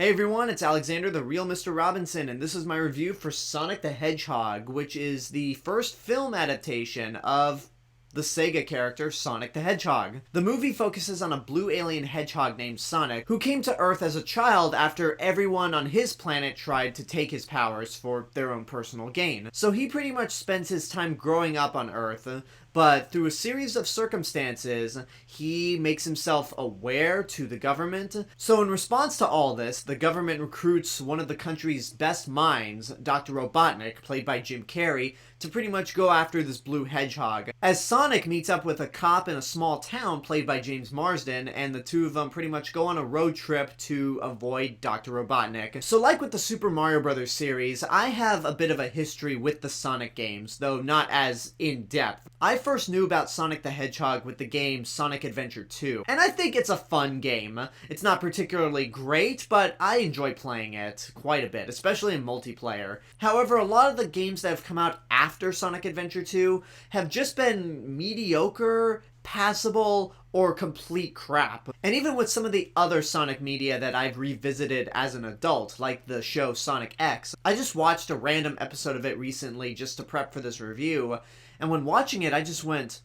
Hey everyone, it's Alexander, the real Mr. Robinson, and this is my review for Sonic the Hedgehog, which is the first film adaptation of the Sega character Sonic the Hedgehog. The movie focuses on a blue alien hedgehog named Sonic, who came to Earth as a child after everyone on his planet tried to take his powers for their own personal gain. So he pretty much spends his time growing up on Earth, but through a series of circumstances, he makes himself aware to the government. So in response to all this, the government recruits one of the country's best minds, Dr. Robotnik, played by Jim Carrey, to pretty much go after this blue hedgehog. As Sonic meets up with a cop in a small town, played by James Marsden, and the two of them pretty much go on a road trip to avoid Dr. Robotnik. So like with the Super Mario Bros. Series, I have a bit of a history with the Sonic games, though not as in-depth. I first knew about Sonic the Hedgehog with the game Sonic Adventure 2, and I think it's a fun game. It's not particularly great, but I enjoy playing it quite a bit, especially in multiplayer. However, a lot of the games that have come out after Sonic Adventure 2 have just been mediocre, passable, or complete crap. And even with some of the other Sonic media that I've revisited as an adult, like the show Sonic X, I just watched a random episode of it recently just to prep for this review, and when watching it, I just went,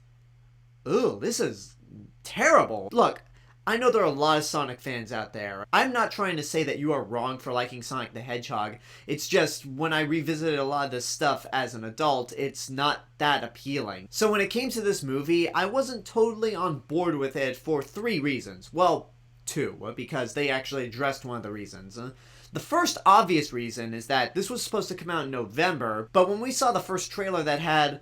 ooh, this is terrible. Look, I know there are a lot of Sonic fans out there. I'm not trying to say that you are wrong for liking Sonic the Hedgehog. It's just, when I revisited a lot of this stuff as an adult, it's not that appealing. So when it came to this movie, I wasn't totally on board with it for 3 reasons. Well, 2, because they actually addressed one of the reasons. The first obvious reason is that this was supposed to come out in November, but when we saw the first trailer that had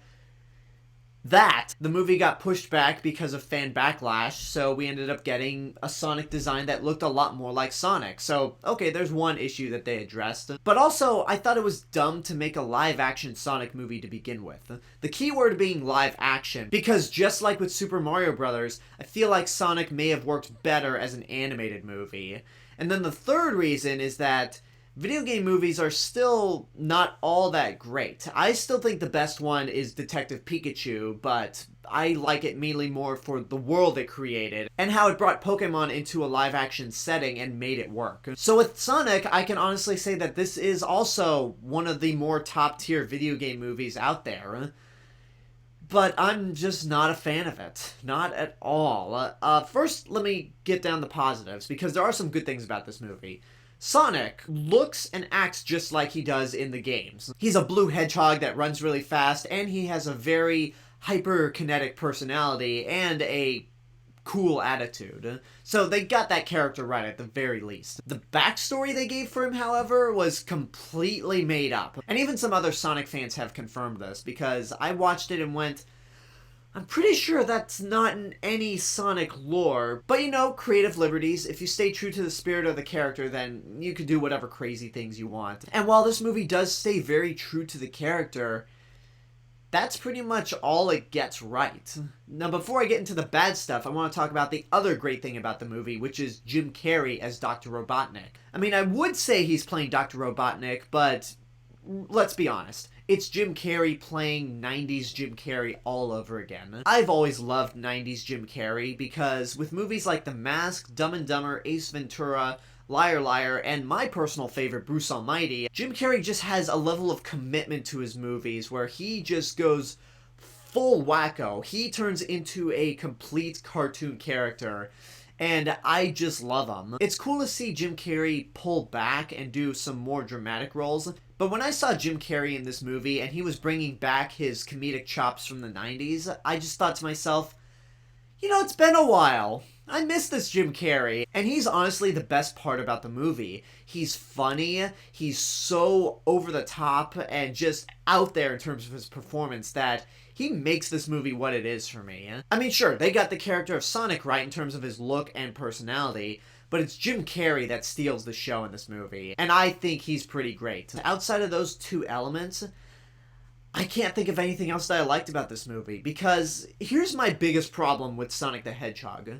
the movie got pushed back because of fan backlash, so we ended up getting a Sonic design that looked a lot more like Sonic. So, okay, there's one issue that they addressed. But also, I thought it was dumb to make a live-action Sonic movie to begin with. The key word being live action, because just like with Super Mario Bros., I feel like Sonic may have worked better as an animated movie. And then the third reason is that video game movies are still not all that great. I still think the best one is Detective Pikachu, but I like it mainly more for the world it created and how it brought Pokemon into a live-action setting and made it work. So with Sonic, I can honestly say that this is also one of the more top-tier video game movies out there. But I'm just not a fan of it. Not at all. First, let me get down the positives, because there are some good things about this movie. Sonic looks and acts just like he does in the games. He's a blue hedgehog that runs really fast, and he has a very hyperkinetic personality and a cool attitude. So they got that character right at the very least. The backstory they gave for him, however, was completely made up. And even some other Sonic fans have confirmed this, because I watched it and went, I'm pretty sure that's not in any Sonic lore, but you know, creative liberties. If you stay true to the spirit of the character, then you could do whatever crazy things you want. And while this movie does stay very true to the character, that's pretty much all it gets right. Now, before I get into the bad stuff, I want to talk about the other great thing about the movie, which is Jim Carrey as Dr. Robotnik. I mean, I would say he's playing Dr. Robotnik, but let's be honest. It's Jim Carrey playing 90s Jim Carrey all over again. I've always loved 90s Jim Carrey because with movies like The Mask, Dumb and Dumber, Ace Ventura, Liar Liar, and my personal favorite, Bruce Almighty, Jim Carrey just has a level of commitment to his movies where he just goes full wacko. He turns into a complete cartoon character, and I just love him. It's cool to see Jim Carrey pull back and do some more dramatic roles, but when I saw Jim Carrey in this movie and he was bringing back his comedic chops from the 90s, I just thought to myself, you know, it's been a while. I miss this Jim Carrey. And he's honestly the best part about the movie. He's funny, he's so over the top and just out there in terms of his performance that he makes this movie what it is for me. I mean, sure, they got the character of Sonic right in terms of his look and personality, but it's Jim Carrey that steals the show in this movie, and I think he's pretty great. Outside of those 2 elements, I can't think of anything else that I liked about this movie, because here's my biggest problem with Sonic the Hedgehog.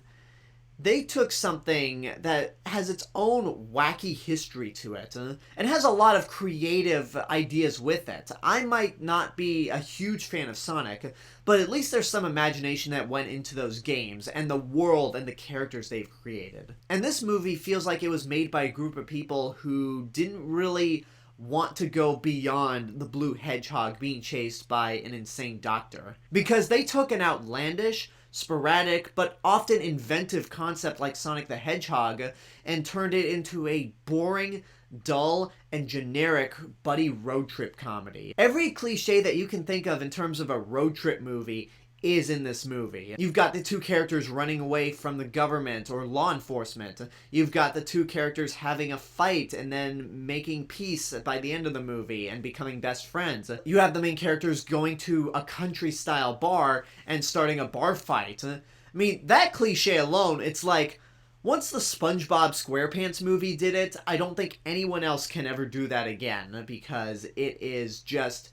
They took something that has its own wacky history to it, and has a lot of creative ideas with it. I might not be a huge fan of Sonic, but at least there's some imagination that went into those games, and the world and the characters they've created. And this movie feels like it was made by a group of people who didn't really want to go beyond the blue hedgehog being chased by an insane doctor. Because they took an outlandish, sporadic, but often inventive concept like Sonic the Hedgehog and turned it into a boring, dull, and generic buddy road trip comedy. Every cliche that you can think of in terms of a road trip movie is in this movie. You've got the two characters running away from the government or law enforcement. You've got the two characters having a fight and then making peace by the end of the movie and becoming best friends. You have the main characters going to a country-style bar and starting a bar fight. I mean, that cliche alone, it's like, once the SpongeBob SquarePants movie did it, I don't think anyone else can ever do that again, because it is just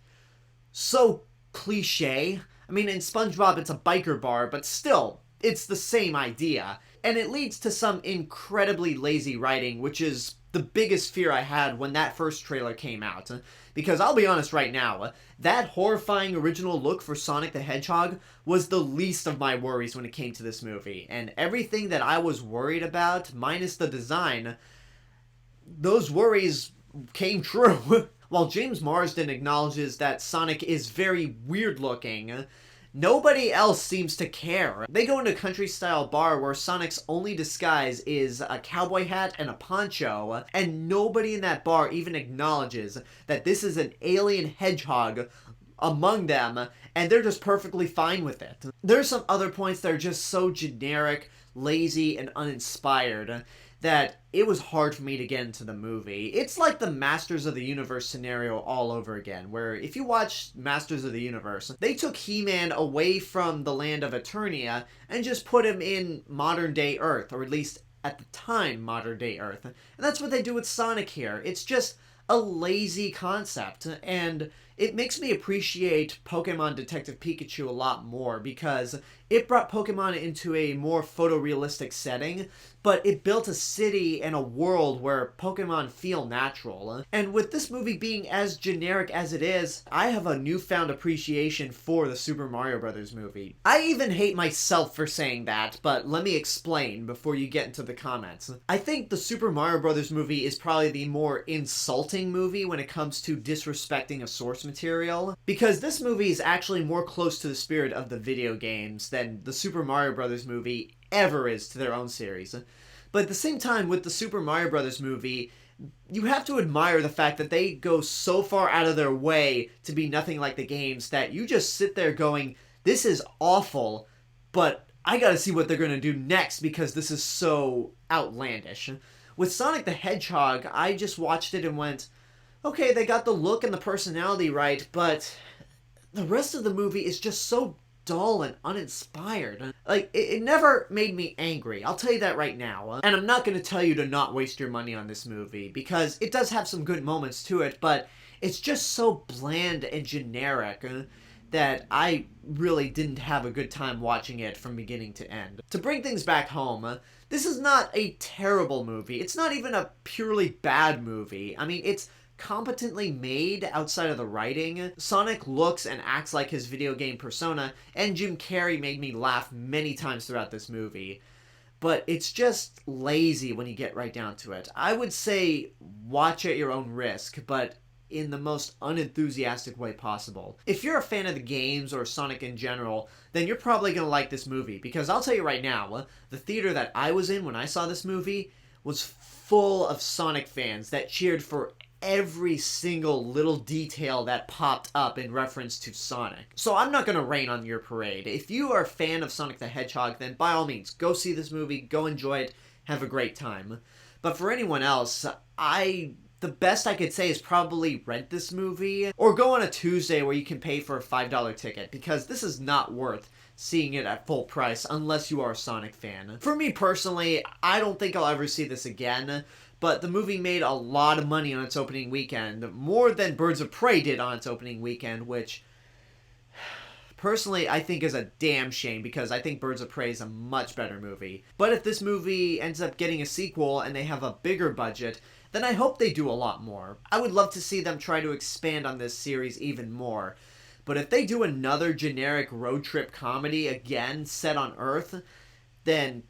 so cliche. I mean, in SpongeBob, it's a biker bar, but still, it's the same idea. And it leads to some incredibly lazy writing, which is the biggest fear I had when that first trailer came out. Because I'll be honest right now, that horrifying original look for Sonic the Hedgehog was the least of my worries when it came to this movie. And everything that I was worried about, minus the design, those worries came true. While James Marsden acknowledges that Sonic is very weird looking, nobody else seems to care. They go into a country-style bar where Sonic's only disguise is a cowboy hat and a poncho, and nobody in that bar even acknowledges that this is an alien hedgehog among them, and they're just perfectly fine with it. There's some other points that are just so generic, lazy, and uninspired that it was hard for me to get into the movie. It's like the Masters of the Universe scenario all over again, where if you watch Masters of the Universe, they took He-Man away from the land of Eternia and just put him in modern-day Earth, or at least at the time modern-day Earth. And that's what they do with Sonic here. It's just a lazy concept, and it makes me appreciate Pokemon Detective Pikachu a lot more, because it brought Pokemon into a more photorealistic setting, but it built a city and a world where Pokemon feel natural. And with this movie being as generic as it is, I have a newfound appreciation for the Super Mario Bros. Movie. I even hate myself for saying that, but let me explain before you get into the comments. I think the Super Mario Bros. Movie is probably the more insulting movie when it comes to disrespecting a source material, because this movie is actually more close to the spirit of the video games than the Super Mario Bros. Movie ever is to their own series. But at the same time, with the Super Mario Bros. Movie, you have to admire the fact that they go so far out of their way to be nothing like the games that you just sit there going, this is awful, but I gotta see what they're gonna do next because this is so outlandish. With Sonic the Hedgehog, I just watched it and went, okay, they got the look and the personality right, but the rest of the movie is just so dull and uninspired. Like, it never made me angry, I'll tell you that right now. And I'm not going to tell you to not waste your money on this movie, because it does have some good moments to it, but it's just so bland and generic that I really didn't have a good time watching it from beginning to end. To bring things back home, this is not a terrible movie. It's not even a purely bad movie. I mean, it's competently made outside of the writing. Sonic looks and acts like his video game persona, and Jim Carrey made me laugh many times throughout this movie. But it's just lazy when you get right down to it. I would say watch at your own risk, but in the most unenthusiastic way possible. If you're a fan of the games or Sonic in general, then you're probably going to like this movie, because I'll tell you right now, the theater that I was in when I saw this movie was full of Sonic fans that cheered for every single little detail that popped up in reference to Sonic. So I'm not going to rain on your parade. If you are a fan of Sonic the Hedgehog, then by all means, go see this movie, go enjoy it, have a great time. But for anyone else, the best I could say is probably rent this movie, or go on a Tuesday where you can pay for a $5 ticket, because this is not worth seeing it at full price unless you are a Sonic fan. For me personally, I don't think I'll ever see this again, but the movie made a lot of money on its opening weekend, more than Birds of Prey did on its opening weekend, which personally I think is a damn shame because I think Birds of Prey is a much better movie. But if this movie ends up getting a sequel and they have a bigger budget, then I hope they do a lot more. I would love to see them try to expand on this series even more. But if they do another generic road trip comedy again set on Earth, then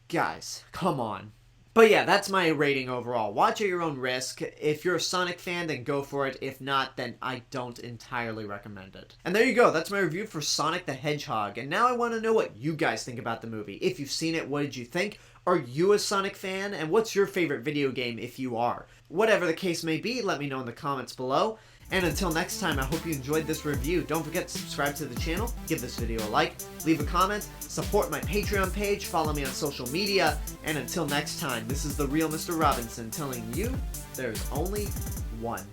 guys, come on. But yeah, that's my rating overall. Watch at your own risk. If you're a Sonic fan, then go for it. If not, then I don't entirely recommend it. And there you go. That's my review for Sonic the Hedgehog. And now I want to know what you guys think about the movie. If you've seen it, what did you think? Are you a Sonic fan? And what's your favorite video game if you are? Whatever the case may be, let me know in the comments below. And until next time, I hope you enjoyed this review. Don't forget to subscribe to the channel, give this video a like, leave a comment, support my Patreon page, follow me on social media, and until next time, this is the Real Mr. Robinson telling you there's only one.